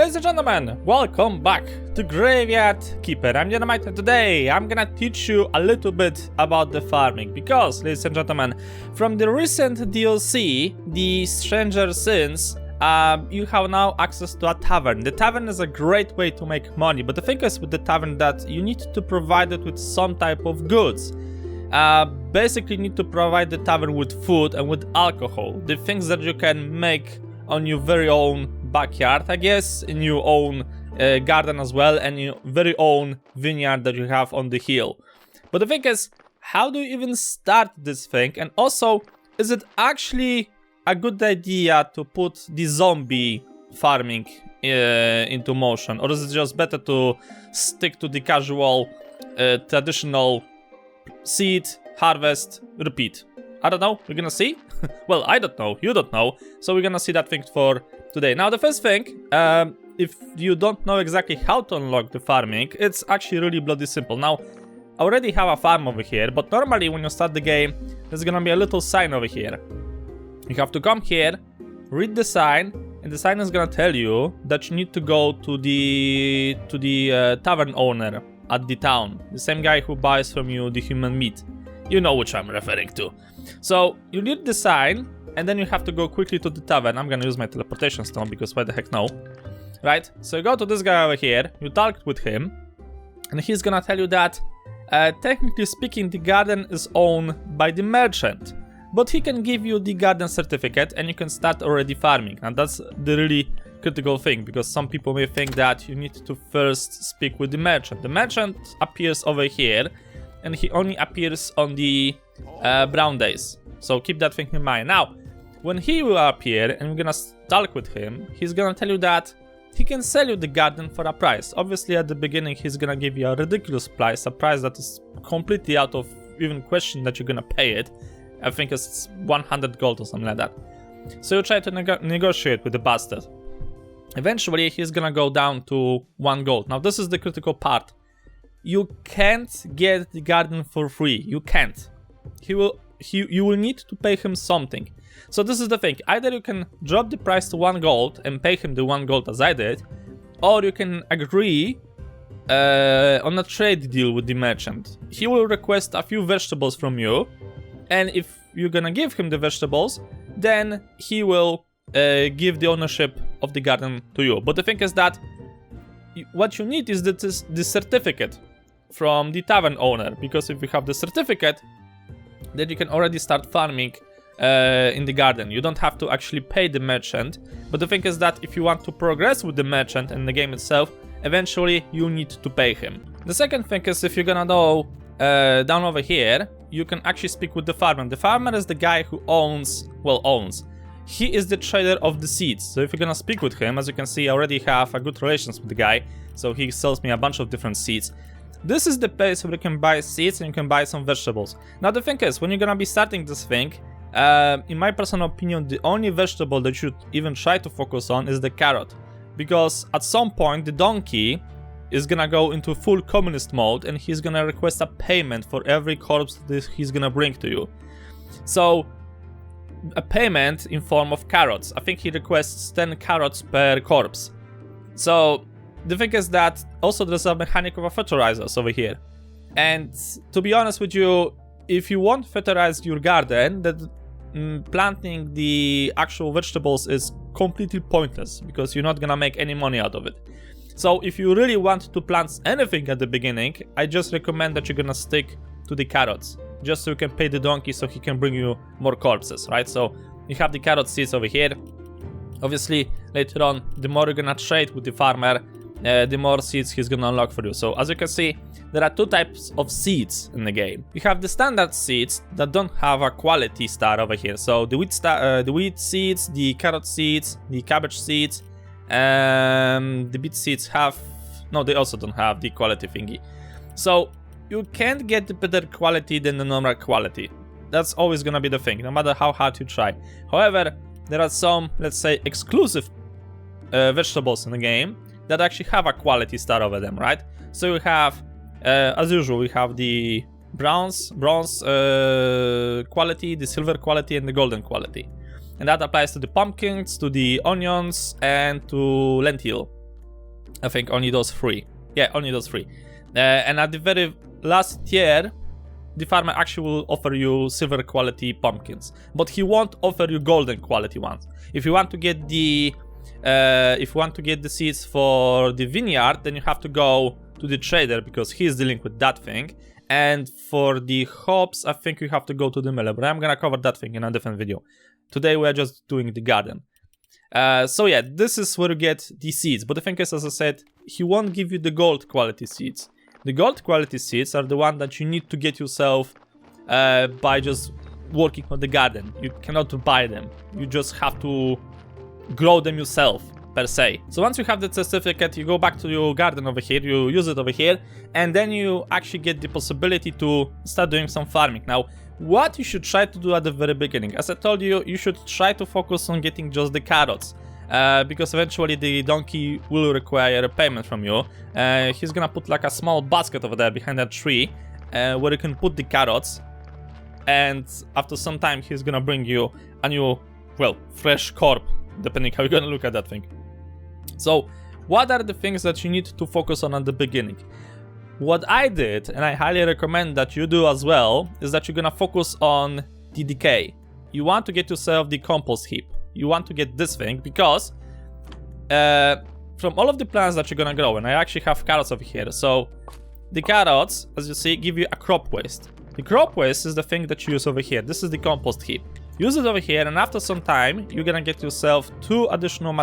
Ladies and gentlemen, welcome back to Graveyard Keeper. I'm Neodyinamite, and today I'm gonna teach you a little bit about the farming. Because, ladies and gentlemen, from the recent DLC, the Stranger Sins, you have now access to a tavern. The tavern is a great way to make money, but the thing is with the tavern that you need to provide it with some type of goods. Basically you need to provide the tavern with food and with alcohol. The things that you can make on your very own backyard, I guess, in your own garden as well, and your very own vineyard that you have on the hill. But the thing is, how do you even start this thing? And also, is it actually a good idea to put the zombie farming into motion? Or is it just better to stick to the casual, traditional seed, harvest, repeat? I don't know, we're gonna see. Well, I don't know, you don't know, so we're gonna see that thing for today. Now, the first thing, if you don't know exactly how to unlock the farming, it's actually really bloody simple. Now, I already have a farm over here, but normally when you start the game, there's gonna be a little sign over here. You have to come here, read the sign, and the sign is gonna tell you that you need to go to the tavern owner at the town, the same guy who buys from you the human meat. You know which I'm referring to. So you need the sign, and then you have to go quickly to the tavern. I'm gonna use my teleportation stone because why the heck no, right? So you go to this guy over here, you talk with him, and he's gonna tell you that technically speaking the garden is owned by the merchant, but he can give you the garden certificate and you can start already farming. And that's the really critical thing, because some people may think that you need to first speak with the merchant. The merchant appears over here, and he only appears on the brown days. So keep that thing in mind. Now, when he will appear and we're gonna talk with him, he's gonna tell you that he can sell you the garden for a price. Obviously at the beginning he's gonna give you a ridiculous price, a price that is completely out of even question that you're gonna pay it. I think it's 100 gold or something like that. So you try to negotiate with the bastard. Eventually he's gonna go down to 1 gold. Now this is the critical part. You can't get the garden for free. You can't. You will need to pay him something. So this is the thing. Either you can drop the price to 1 gold and pay him the 1 gold as I did, or you can agree on a trade deal with the merchant. He will request a few vegetables from you, and if you're gonna give him the vegetables, then he will give the ownership of the garden to you. But the thing is that what you need is the certificate from the tavern owner, because if you have the certificate, then you can already start farming in the garden. You don't have to actually pay the merchant, but the thing is that if you want to progress with the merchant in the game itself, eventually you need to pay him. The second thing is, if you're gonna go down over here, you can actually speak with the farmer. The farmer is the guy who owns. He is the trader of the seeds. So if you're gonna speak with him, as you can see, I already have a good relations with the guy, so he sells me a bunch of different seeds. This is the place where you can buy seeds and you can buy some vegetables. Now the thing is, when you're gonna be starting this thing, in my personal opinion, the only vegetable that you should even try to focus on is the carrot. Because at some point, the donkey is gonna go into full communist mode and he's gonna request a payment for every corpse that he's gonna bring to you. So, a payment in form of carrots. I think he requests 10 carrots per corpse. So, the thing is that also there's a mechanic of a fertilizers over here. And to be honest with you, if you want to fertilize your garden, that planting the actual vegetables is completely pointless, because you're not gonna make any money out of it. So if you really want to plant anything at the beginning, I just recommend that you're gonna stick to the carrots, just so you can pay the donkey so he can bring you more corpses, right? So you have the carrot seeds over here. Obviously later on, the more you're gonna trade with the farmer, the more seeds he's gonna unlock for you. So as you can see, there are 2 types of seeds in the game. You have the standard seeds that don't have a quality star over here. So the wheat seeds, the carrot seeds, the cabbage seeds, the beet seeds have, no, they also don't have the quality thingy. So you can't get the better quality than the normal quality. That's always gonna be the thing, no matter how hard you try. However, there are some, let's say, exclusive vegetables in the game that actually have a quality star over them, right? So you have, as usual, we have the bronze quality, the silver quality, and the golden quality. And that applies to the pumpkins, to the onions, and to lentil. I think only those 3. Yeah, only those 3. And at the very last tier, the farmer actually will offer you silver quality pumpkins, but he won't offer you golden quality ones. If you want to get the seeds for the vineyard, then you have to go to the trader because he's dealing with that thing. And for the hops, I think you have to go to the miller, but I'm gonna cover that thing in a different video. Today we are just doing the garden. So yeah, this is where you get the seeds, but the thing is, as I said, he won't give you the gold quality seeds. The gold quality seeds are the one that you need to get yourself by just working on the garden. You cannot buy them, you just have to grow them yourself, per se. So once you have the certificate, you go back to your garden over here, you use it over here, and then you actually get the possibility to start doing some farming. Now, what you should try to do at the very beginning, as I told you, you should try to focus on getting just the carrots, because eventually the donkey will require a payment from you. He's gonna put like a small basket over there behind that tree, where you can put the carrots, and after some time he's gonna bring you a new, well, fresh corp, depending how you're gonna look at that thing. So, what are the things that you need to focus on at the beginning? What I did, and I highly recommend that you do as well, is that you're gonna focus on the decay. You want to get yourself the compost heap. You want to get this thing because from all of the plants that you're gonna grow, and I actually have carrots over here, so the carrots, as you see, give you a crop waste. The crop waste is the thing that you use over here. This is the compost heap. Use it over here, and after some time, you're gonna get yourself 2 additional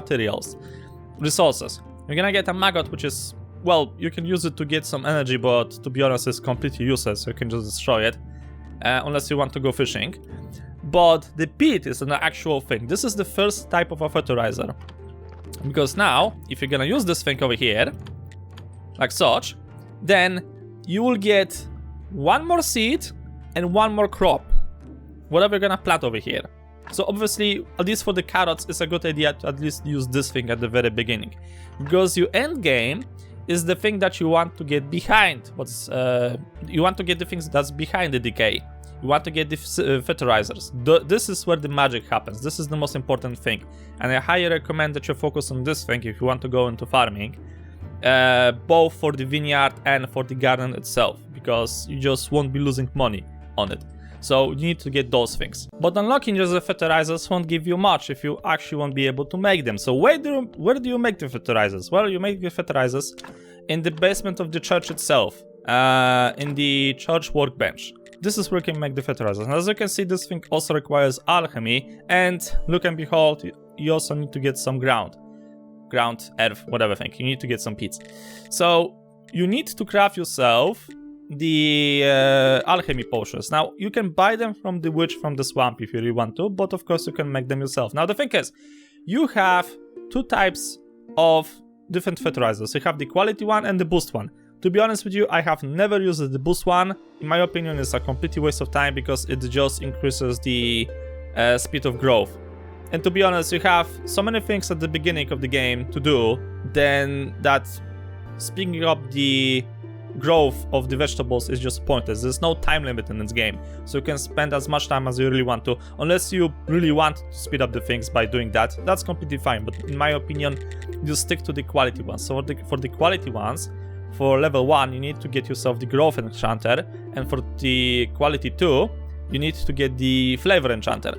resources. You're gonna get a maggot, which is, well, you can use it to get some energy, but to be honest, it's completely useless, so you can just destroy it, unless you want to go fishing. But the peat is an actual thing. This is the first type of a fertilizer. Because now, if you're gonna use this thing over here, like such, then you will get 1 more seed and 1 more crop, whatever you're gonna plant over here. So obviously, at least for the carrots, it's a good idea to at least use this thing at the very beginning, because your end game is the thing that you want to get behind. You want to get the things that's behind the decay. You want to get the fertilizers. This is where the magic happens. This is the most important thing, and I highly recommend that you focus on this thing if you want to go into farming, both for the vineyard and for the garden itself, because you just won't be losing money on it. So you need to get those things. But unlocking just the fertilizers won't give you much if you actually won't be able to make them. So where do you make the fertilizers? Well, you make the fertilizers in the basement of the church itself, in the church workbench. This is where you can make the fertilizers. And as you can see, this thing also requires alchemy, and look and behold, you also need to get some ground, earth, whatever thing. You need to get some peats. So you need to craft yourself the alchemy potions. Now, you can buy them from the witch from the swamp if you really want to, but of course you can make them yourself. Now, the thing is, you have 2 types of different fertilizers. You have the quality one and the boost one. To be honest with you, I have never used the boost one. In my opinion, it's a complete waste of time because it just increases the speed of growth. And to be honest, you have so many things at the beginning of the game to do, then that speeding up the growth of the vegetables is just pointless. There's no time limit in this game, so you can spend as much time as you really want to. Unless you really want to speed up the things by doing that, that's completely fine, but in my opinion, you stick to the quality ones. So for the quality ones, for level 1, you need to get yourself the growth enchanter, and for the quality 2, you need to get the flavor enchanter.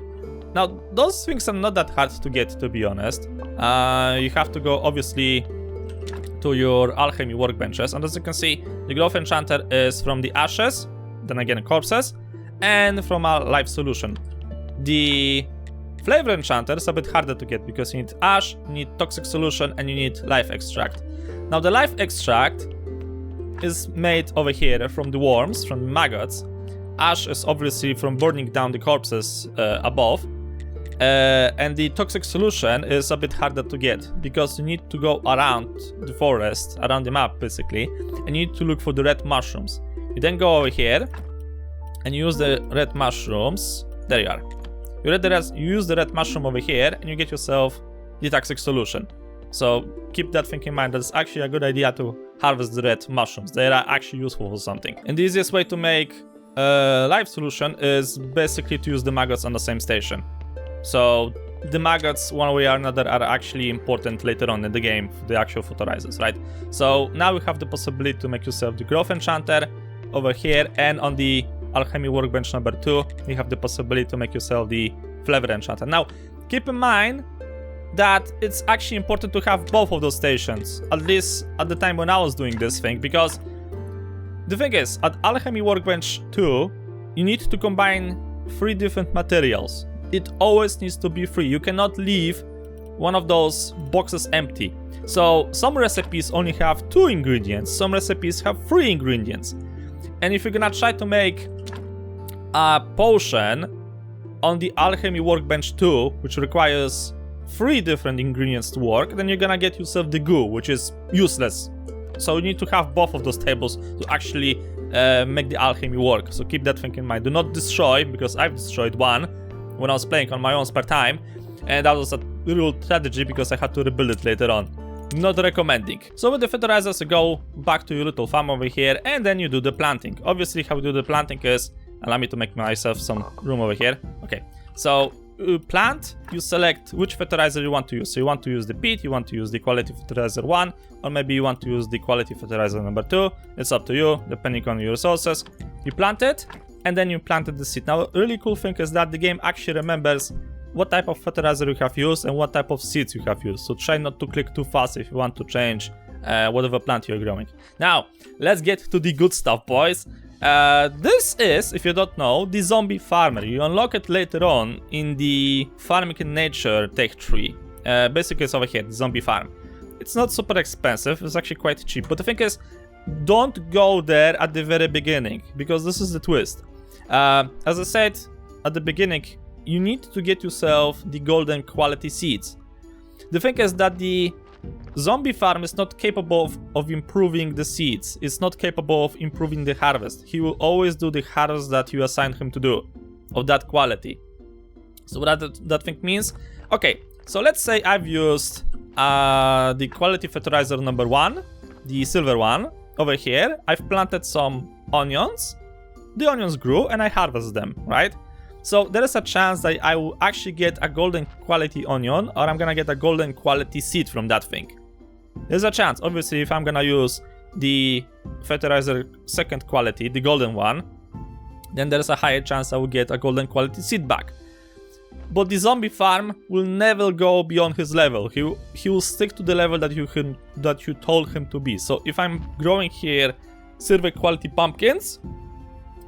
Now, those things are not that hard to get, to be honest. You have to go, obviously, to your alchemy workbenches, and as you can see, the growth enchanter is from the ashes, then again corpses, and from a life solution. The flavor enchanter is a bit harder to get because you need ash, you need toxic solution, and you need life extract. Now, the life extract is made over here from the worms, from the maggots. Ash is obviously from burning down the corpses above. And the toxic solution is a bit harder to get because you need to go around the forest, around the map basically, and you need to look for the red mushrooms. You then go over here and use the red mushrooms. There you are. You use the red mushroom over here and you get yourself the toxic solution. So keep that thing in mind. That's actually a good idea to harvest the red mushrooms. They are actually useful for something. And the easiest way to make a life solution is basically to use the maggots on the same station. So the maggots, one way or another, are actually important later on in the game, the actual fertilizers, right? So now you have the possibility to make yourself the growth enchanter over here, and on the alchemy workbench number 2, you have the possibility to make yourself the flavor enchanter. Now, keep in mind that it's actually important to have both of those stations, at least at the time when I was doing this thing, because the thing is, at alchemy workbench 2, you need to combine 3 different materials. It always needs to be 3. You cannot leave one of those boxes empty. So some recipes only have 2 ingredients, some recipes have 3 ingredients. And if you're gonna try to make a potion on the alchemy workbench 2, which requires 3 different ingredients to work, then you're gonna get yourself the goo, which is useless. So you need to have both of those tables to actually make the alchemy work. So keep that thing in mind. Do not destroy, because I've destroyed one when I was playing on my own spare time, and that was a real tragedy because I had to rebuild it later on. Not recommending. So with the fertilizers, you go back to your little farm over here, and then you do the planting. Obviously, how you do the planting is, allow me to make myself some room over here. Okay, so you plant, you select which fertilizer you want to use. So you want to use the peat, you want to use the quality fertilizer 1, or maybe you want to use the quality fertilizer number 2. It's up to you, depending on your resources. You plant it, and then you planted the seed. Now, a really cool thing is that the game actually remembers what type of fertilizer you have used and what type of seeds you have used. So try not to click too fast if you want to change whatever plant you're growing. Now, let's get to the good stuff, boys. This is, if you don't know, the zombie farmer. You unlock it later on in the farming in nature tech tree. Basically, it's over here, the zombie farm. It's not super expensive, it's actually quite cheap. But the thing is, don't go there at the very beginning, because this is the twist. As I said at the beginning, you need to get yourself the golden quality seeds. The thing is that the zombie farm is not capable of improving the seeds. It's not capable of improving the harvest. He will always do the harvest that you assign him to do, of that quality. So what that thing means? Okay, so let's say I've used the quality fertilizer number 1, the silver one, over here. I've planted some onions. The onions grew and I harvest them, right? So there is a chance that I will actually get a golden quality onion, or I'm gonna get a golden quality seed from that thing. There's a chance. Obviously, if I'm gonna use the fertilizer 2nd quality, the golden one, then there's a higher chance I will get a golden quality seed back. But the zombie farm will never go beyond his level. He will stick to the level that you told him to be. So if I'm growing here silver quality pumpkins,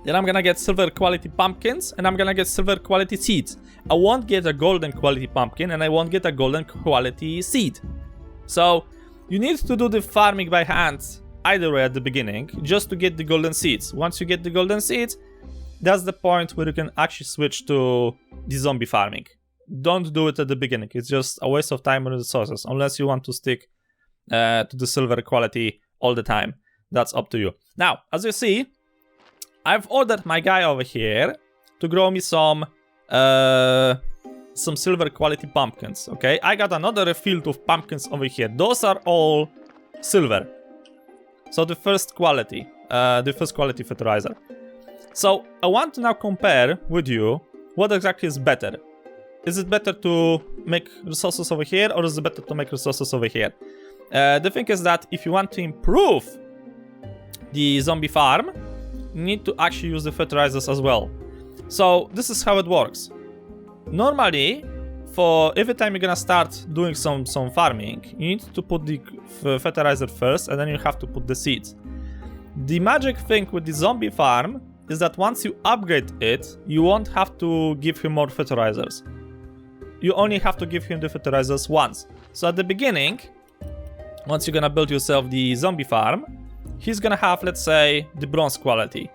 then I'm gonna get silver quality pumpkins, and I'm gonna get silver quality seeds. I won't get a golden quality pumpkin, and I won't get a golden quality seed. So you need to do the farming by hand either way at the beginning, just to get the golden seeds. Once you get the golden seeds, that's the point where you can actually switch to the zombie farming. Don't do it at the beginning. It's just a waste of time and resources, unless you want to stick to the silver quality all the time. That's up to you. Now, as you see, I've ordered my guy over here to grow me some silver quality pumpkins, okay? I got another field of pumpkins over here. Those are all silver. So the first quality fertilizer. So I want to now compare with you what exactly is better. Is it better to make resources over here, or is it better to make resources over here? The thing is that if you want to improve the zombie farm, you need to actually use the fertilizers as well. So this is how it works. Normally, for every time you're gonna start doing some farming, you need to put the fertilizer first, and then you have to put the seeds. The magic thing with the zombie farm is that once you upgrade it, you won't have to give him more fertilizers. You only have to give him the fertilizers once. So at the beginning, once you're gonna build yourself the zombie farm, he's gonna have, let's say, the bronze quality.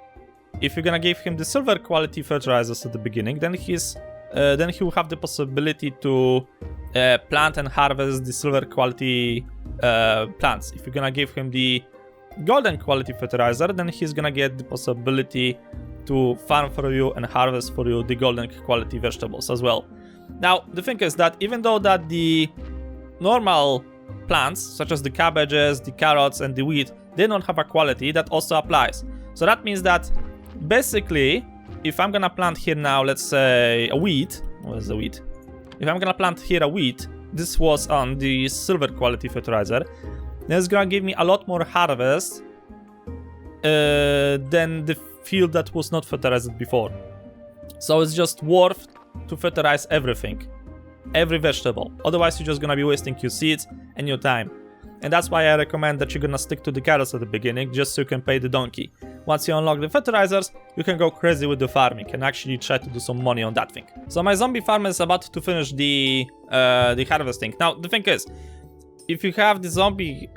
If you're gonna give him the silver quality fertilizers at the beginning, then he will have the possibility to plant and harvest the silver quality plants. If you're gonna give him the golden quality fertilizer, then he's gonna get the possibility to farm for you and harvest for you the golden quality vegetables as well. Now, the thing is that even though that the normal plants, such as the cabbages, the carrots, and the wheat, they don't have a quality, that also applies. So that means that basically, if I'm gonna plant here now, let's say a wheat, what is the wheat? if I'm gonna plant here a wheat, this was on the silver quality fertilizer, then it's gonna give me a lot more harvest than the field that was not fertilized before. So it's just worth to fertilize everything, every vegetable. Otherwise, you're just gonna be wasting your seeds and your time. And that's why I recommend that you're gonna stick to the carrots at the beginning, just so you can pay the donkey. Once you unlock the fertilizers, you can go crazy with the farming and actually try to do some money on that thing. So my zombie farm is about to finish the harvesting. Now, the thing is, if you have the zombie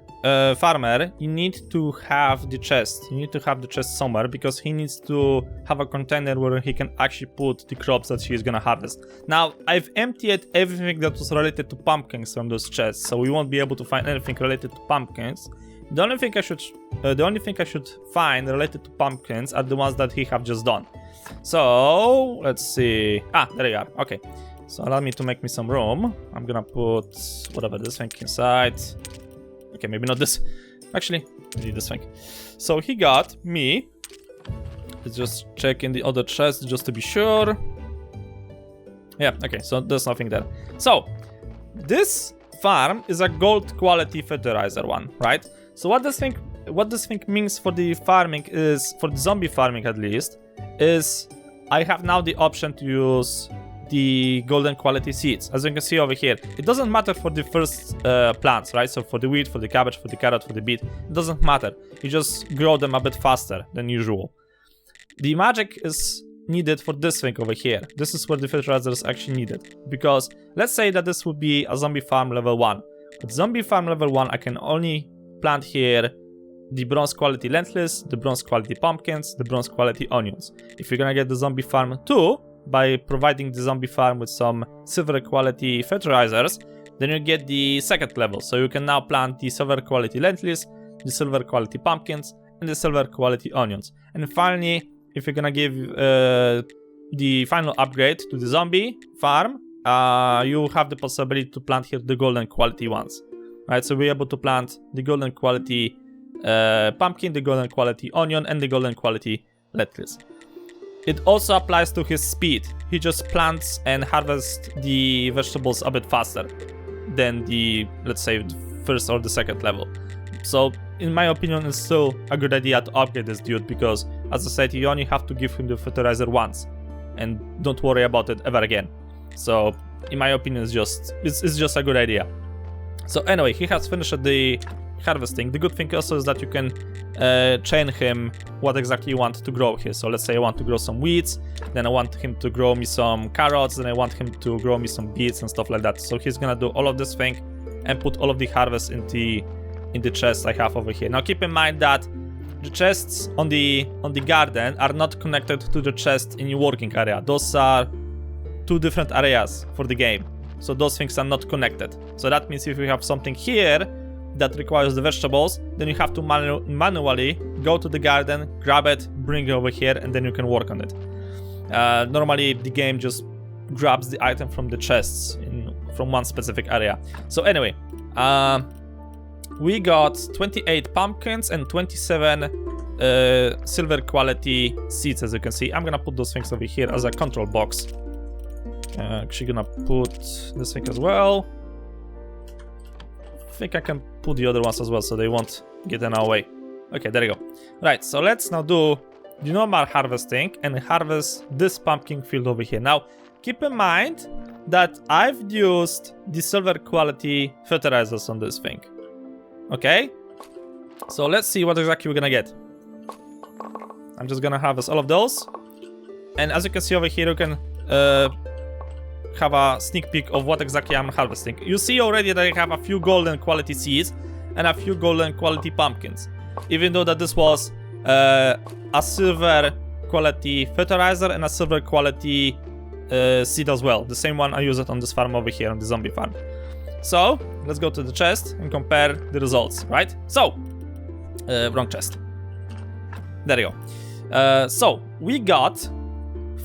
farmer, you need to have the chest. You need to have the chest somewhere because he needs to have a container where he can actually put the crops that he's gonna harvest. Now, I've emptied everything that was related to pumpkins from those chests, so we won't be able to find anything related to pumpkins. The only thing I should find related to pumpkins are the ones that he have just done. So let's see. Ah, there you are. Okay. So allow me to make me some room. I'm gonna put whatever this thing inside. Okay, maybe not this. Actually, I need this thing. So he got me. Let's just check in the other chest just to be sure. Yeah, okay, so there's nothing there. So, this farm is a gold quality fertilizer one, right? So what this thing means for the farming is, for the zombie farming at least, is I have now the option to use the golden quality seeds. As you can see over here, it doesn't matter for the first plants, right? So for the wheat, for the cabbage, for the carrot, for the beet, it doesn't matter. You just grow them a bit faster than usual. The magic is needed for this thing over here. This is where the fertilizer is actually needed. Because let's say that this would be a zombie farm level 1. With zombie farm level 1, I can only plant here the bronze quality lentils, the bronze quality pumpkins, the bronze quality onions. If you're gonna get the zombie farm 2, by providing the zombie farm with some silver quality fertilizers, then you get the second level. So you can now plant the silver quality lentils, the silver quality pumpkins, and the silver quality onions. And finally, if you're gonna give the final upgrade to the zombie farm, you have the possibility to plant here the golden quality ones. Right, so we're able to plant the golden quality pumpkin, the golden quality onion, and the golden quality lentils. It also applies to his speed. He just plants and harvests the vegetables a bit faster than the, let's say, the first or the second level. So, in my opinion, it's still a good idea to upgrade this dude because, as I said, you only have to give him the fertilizer once and don't worry about it ever again. So, in my opinion, it's just a good idea. So anyway, he has finished the harvesting. The good thing also is that you can chain him what exactly you want to grow here. So let's say I want to grow some weeds, then I want him to grow me some carrots, then I want him to grow me some beets and stuff like that. So he's gonna do all of this thing and put all of the harvest in the chest I have over here. Now keep in mind that the chests on the garden are not connected to the chest in your working area. Those are two different areas for the game. So those things are not connected. So that means if you have something here that requires the vegetables, then you have to manually go to the garden, grab it, bring it over here, and then you can work on it. Normally, the game just grabs the item from the chests from one specific area. So anyway, we got 28 pumpkins and 27 silver quality seeds, as you can see. I'm gonna put those things over here as a control box. Actually gonna put this thing as well. I think I can put the other ones as well so they won't get in our way. Okay, there you go. Right, so let's now do the normal harvesting and harvest this pumpkin field over here. Now, keep in mind that I've used the silver quality fertilizers on this thing. Okay? So let's see what exactly we're gonna get. I'm just gonna harvest all of those. And as you can see over here, you can have a sneak peek of what exactly I'm harvesting. You see already that I have a few golden quality seeds and a few golden quality pumpkins. Even though that this was a silver quality fertilizer and a silver quality seed as well. The same one I use it on this farm over here, on the zombie farm. So, let's go to the chest and compare the results, right? So, wrong chest. There you go. So, we got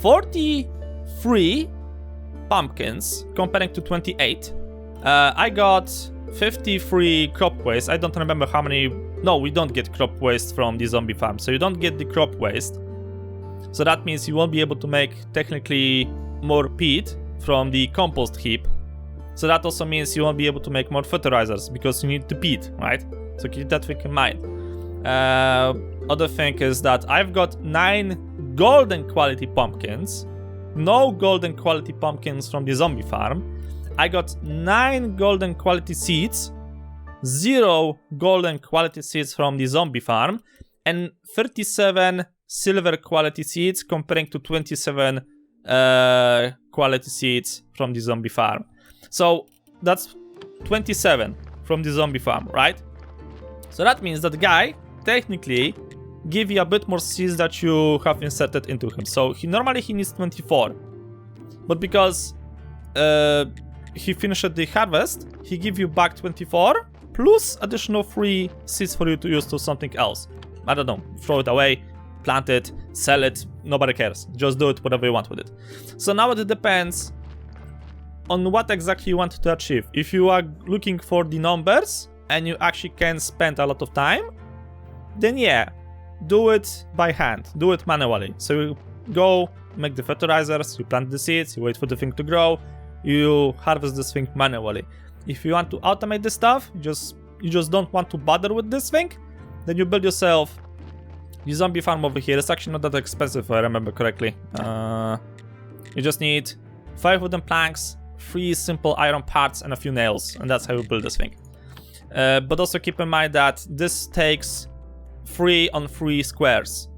43 pumpkins comparing to 28. I got 53 crop waste. I don't remember how many. No, we don't get crop waste from the zombie farm, so you don't get the crop waste. So that means you won't be able to make technically more peat from the compost heap. So that also means you won't be able to make more fertilizers because you need the peat, right? So keep that thing in mind. Other thing is that I've got 9 golden quality pumpkins. No golden quality pumpkins from the zombie farm. I got 9 golden quality seeds. 0 golden quality seeds from the zombie farm. And 37 silver quality seeds comparing to 27 quality seeds from the zombie farm. So that's 27 from the zombie farm, right? So that means that the guy technically give you a bit more seeds that you have inserted into him. So normally he needs 24, but because he finished the harvest, he give you back 24 plus additional 3 seeds for you to use to something else. I don't know, throw it away, plant it, sell it, nobody cares. Just do it whatever you want with it. So now it depends on what exactly you want to achieve. If you are looking for the numbers and you actually can spend a lot of time, then yeah, do it by hand, do it manually. So you go make the fertilizers, you plant the seeds, you wait for the thing to grow, you harvest this thing manually. If you want to automate this stuff, you just don't want to bother with this thing, then you build yourself the zombie farm over here. It's actually not that expensive if I remember correctly. You just need 5 wooden planks, 3 simple iron parts and a few nails, and that's how you build this thing. But also keep in mind that this takes 3 on 3 squares.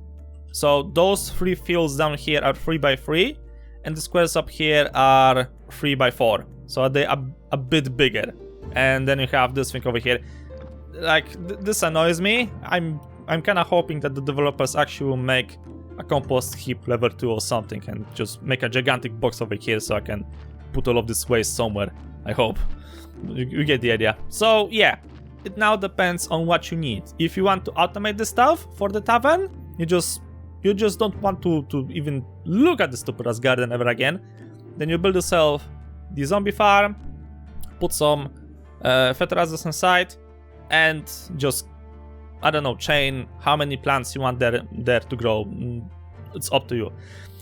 So those 3 fields down here are 3 by 3, and the squares up here are 3 by 4. So they are a bit bigger. And then you have this thing over here. Like, this annoys me. I'm kind of hoping that the developers actually will make a compost heap level 2 or something and just make a gigantic box over here so I can put all of this waste somewhere. I hope. You get the idea. So yeah, it now depends on what you need. If you want to automate the stuff for the tavern, you just don't want to even look at the stupid ass garden ever again, then you build yourself the zombie farm, put some fertilizers inside, and just, I don't know, chain how many plants you want there to grow. It's up to you.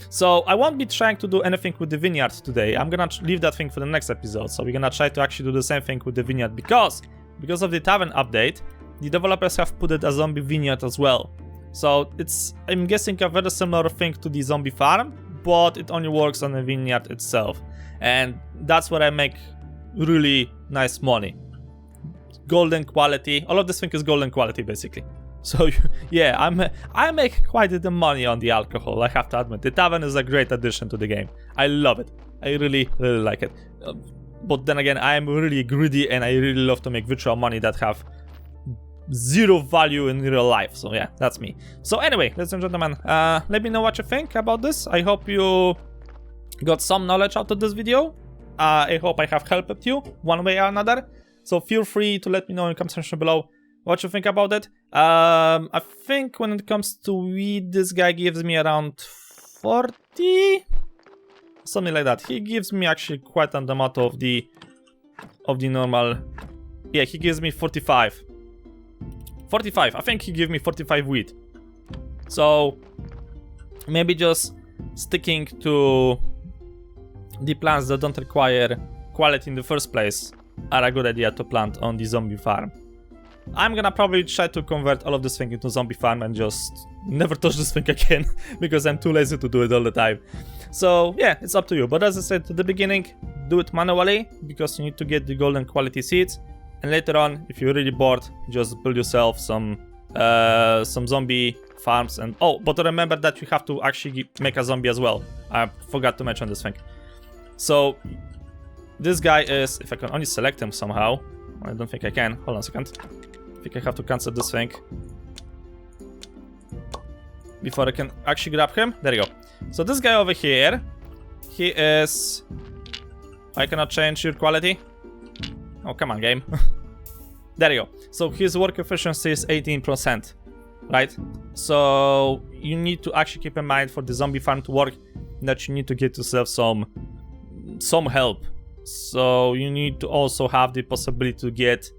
So I won't be trying to do anything with the vineyard today. I'm gonna leave that thing for the next episode. So we're gonna try to actually do the same thing with the vineyard because of the tavern update, the developers have put it a zombie vineyard as well. So it's, I'm guessing, a very similar thing to the zombie farm, but it only works on the vineyard itself. And that's where I make really nice money. Golden quality. All of this thing is golden quality basically. So yeah, I make quite the money on the alcohol, I have to admit. The tavern is a great addition to the game. I love it. I really like it. But then again, I am really greedy and I really love to make virtual money that have 0 value in real life. So yeah, that's me. So anyway, ladies and gentlemen, let me know what you think about this. I hope you got some knowledge out of this video. I hope I have helped you one way or another. So feel free to let me know in the comment section below what you think about it. I think when it comes to weed, this guy gives me around 40, something like that. He gives me actually quite an amount of the normal. Yeah, he gives me 45. 45. I think he gave me 45 wheat. So maybe just sticking to the plants that don't require quality in the first place are a good idea to plant on the zombie farm. I'm gonna probably try to convert all of this thing into zombie farm and just never touch this thing again because I'm too lazy to do it all the time. So yeah, it's up to you. But as I said at the beginning, do it manually because you need to get the golden quality seeds. And later on, if you're really bored, just build yourself some zombie farms. And oh, but remember that you have to actually make a zombie as well. I forgot to mention this thing. So this guy is, if I can only select him somehow. I don't think I can. Hold on a second. I think I have to cancel this thing before I can actually grab him. There you go. So this guy over here, he is... I cannot change your quality. Oh, come on, game. There you go. So his work efficiency is 18%, right? So you need to actually keep in mind for the zombie farm to work that you need to get yourself some help. So you need to also have the possibility to get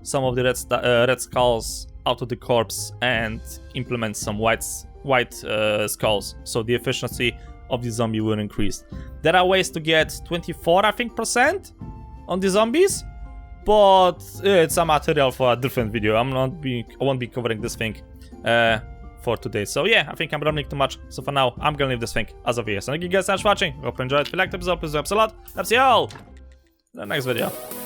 some of the red skulls out of the corpse and implement some white skulls. So the efficiency of the zombie will increase. There are ways to get 24, I think, % on the zombies, but it's a material for a different video. I won't be covering this thing for today. So yeah, I think I'm rambling too much. So for now, I'm gonna leave this thing as of here. So thank you guys so much for watching. Hope you enjoyed. If you liked the episode, please do a lot. I'll see you all in the next video.